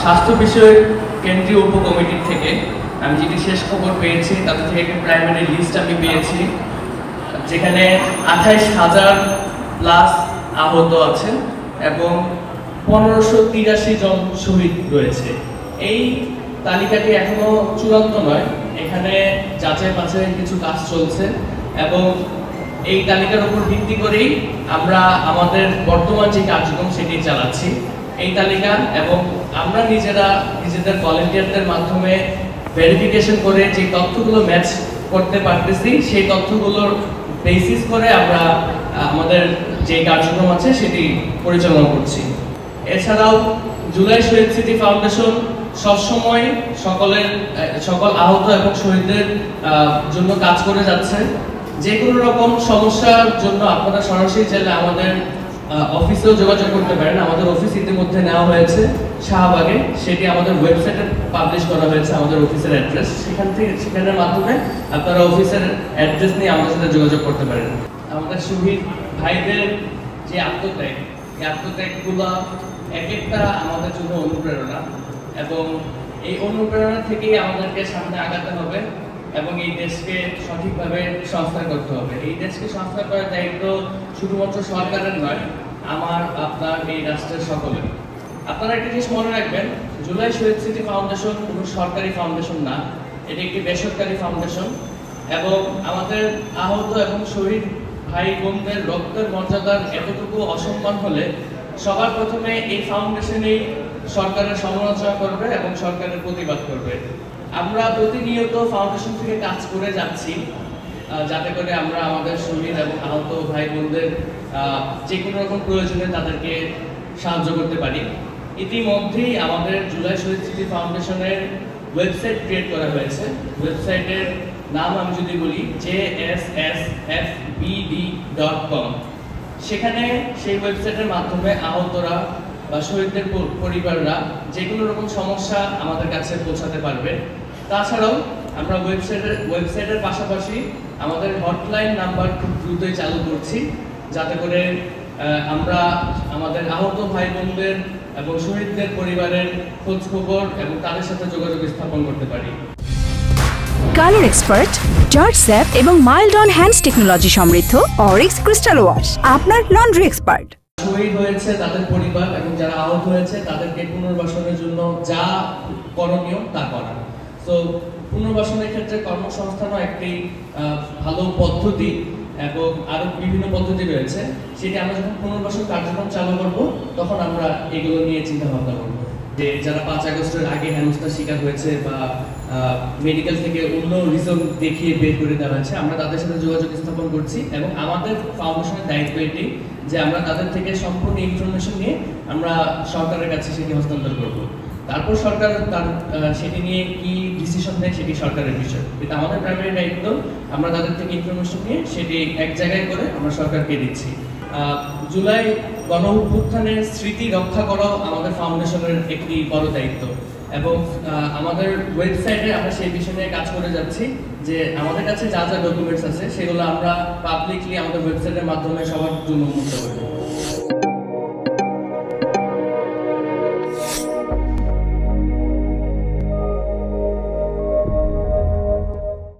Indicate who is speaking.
Speaker 1: স্বাস্থ্য বিষয়ক কেন্দ্রীয় উপকমিটির থেকে আমি যেটি শেষ খবর পেয়েছি তাদের থেকে একটি প্রাইমারি লিস্ট আমি পেয়েছি, যেখানে 28,000 প্লাস আহত আছেন এবং 1583 জন শহীদ রয়েছে। এই তালিকাটি এখনো চূড়ান্ত নয়, এখানে যাচাই বাছাইয়ের কিছু কাজ চলছে এবং এই তালিকার উপর ভিত্তি করেই আমরা আমাদের বর্তমান যে কার্যক্রম সেটি চালাচ্ছি। এই তালিকা এবং আমরা নিজেদের ভলান্টিয়ারদের মাধ্যমে ভেরিফিকেশন করে যে তথ্যগুলো ম্যাচ করতে পারতেছি সেই তথ্যগুলোর বেসিস করে আমরা আমাদের যে কার্যক্রম আছে সেটি পরিচালনা করছি। এছাড়াও জুলাই শহীদ স্মৃতি ফাউন্ডেশন সবসময় সকল আহত এবং শহীদদের জন্য কাজ করে যাচ্ছে। যে কোনো রকম সমস্যার জন্য আপনারা সরাসরি চাইলে আমাদের অফিসেও যোগাযোগ করতে পারেন। আমাদের অফিস ইতিমধ্যে নেওয়া হয়েছে শাহবাগে, সেটি আমাদের ওয়েবসাইটে পাবলিশ করা হয়েছে, আমাদের অফিসের অ্যাড্রেস। সেখানের মাধ্যমে আপনারা অফিসের অ্যাড্রেস নিয়ে আমাদের সাথে যোগাযোগ করতে পারেন। আমাদের শহীদ ভাইদের যে আত্মত্যাগ, এই আত্মত্যাগগুলো এক একটা আমাদের জন্য অনুপ্রেরণা এবং এই অনুপ্রেরণা থেকেই আমাদেরকে সামনে আগাতে হবে এবং এই দেশকে সঠিকভাবে সংস্কার করতে হবে। এই দেশকে সংস্কার করার দায়িত্ব শুধুমাত্র সরকারের নয়, আমার আপনার এই রাষ্ট্রের সকলের। আপনারা একটা জিনিস মনে রাখবেন, জুলাই শহীদ স্মৃতি ফাউন্ডেশন কোনো সরকারি ফাউন্ডেশন না, এটি একটি বেসরকারি ফাউন্ডেশন এবং আমাদের আহত এবং শহীদ ভাই বোনদের রক্তের মর্যাদার এতটুকু অসম্মান হলে সবার প্রথমে এই ফাউন্ডেশনেই সরকারের সমালোচনা করবে এবং সরকারের প্রতিবাদ করবে। আমরা প্রতিনিয়ত ফাউন্ডেশন থেকে কাজ করে যাচ্ছি যাতে করে আমরা আমাদের শহীদ এবং আহত ভাই বোনদের যে কোনো রকম প্রয়োজনে তাদেরকে সাহায্য করতে পারি। ইতিমধ্যেই আমাদের জুলাই শহীদ স্মৃতি ফাউন্ডেশনের ওয়েবসাইট ক্রিয়েট করা হয়েছে। ওয়েবসাইটের নাম আমি যদি বলি jssfbd.com। সেখানে সেই ওয়েবসাইটের মাধ্যমে আহতরা বা শহীদদের পরিবাররা যে কোনো রকম সমস্যা আমাদের কাছে পৌঁছাতে পারবে। তাছাড়াও আমরা ওয়েবসাইটের পাশাপাশি আমাদের হটলাইন নাম্বার খুব দ্রুতই চালু করছি, যাতে করে আমরা আমাদের আহত ভাই বোনদের এবং শহীদদের পরিবারের খোঁজ খবর এবং তাদের সাথে যোগাযোগ স্থাপন করতে পারি।
Speaker 2: কালার এক্সপার্ট, জর্জ স্যাপ এবং মাইল্ড অন হ্যান্ডস টেকনোলজি সমৃদ্ধ অরিক্স ক্রিস্টাল ওয়াশ আপনার লন্ড্রি এক্সপার্ট।
Speaker 1: শহীদ হয়েছে তাদের পরিবার এবং যারা আহত হয়েছে তাদেরকে পুনর্বাসনের জন্য যা করণীয় তা করা। তো পুনর্বাসনের ক্ষেত্রে কর্মসংস্থানও একটি ভালো পদ্ধতি এবং আরো বিভিন্ন পদ্ধতি রয়েছে। সেটি আমরা যখন পুনর্বাসন কার্যক্রম চালু করব তখন আমরা এগুলো নিয়ে চিন্তা ভাবনা করব। যে যারা 5 আগস্টের আগে হেনস্থার শিকার হয়েছে বা মেডিকেল থেকে অন্য রিজন দেখিয়ে বের করে দেওয়া হয়েছে, আমরা তাদের সাথে যোগাযোগ স্থাপন করছি এবং আমাদের ফাউন্ডেশনের দায়িত্ব এটি যে আমরা তাদের থেকে সম্পূর্ণ ইনফরমেশন নিয়ে আমরা সরকারের কাছে সেটি হস্তান্তর করব। তারপর সরকার তার সেটি নিয়ে কি ডিসিশন নেয় সেটি সরকারের বিষয়, কিন্তু আমাদের প্রাইমারি দায়িত্ব আমরা তাদের থেকে ইনফরমেশন নিয়ে সেটি এক জায়গায় করে আমরা সরকারকে দিচ্ছি। জুলাই গণ অভ্যুত্থানের স্মৃতি রক্ষা করাও আমাদের ফাউন্ডেশনের একটি বড় দায়িত্ব এবং আমাদের ওয়েবসাইটে আমরা সেই বিষয় নিয়ে কাজ করে যাচ্ছি যে আমাদের কাছে যা যা ডকুমেন্টস আছে সেগুলো আমরা পাবলিকলি আমাদের ওয়েবসাইটের মাধ্যমে সবার জন্য উন্মুক্ত করব।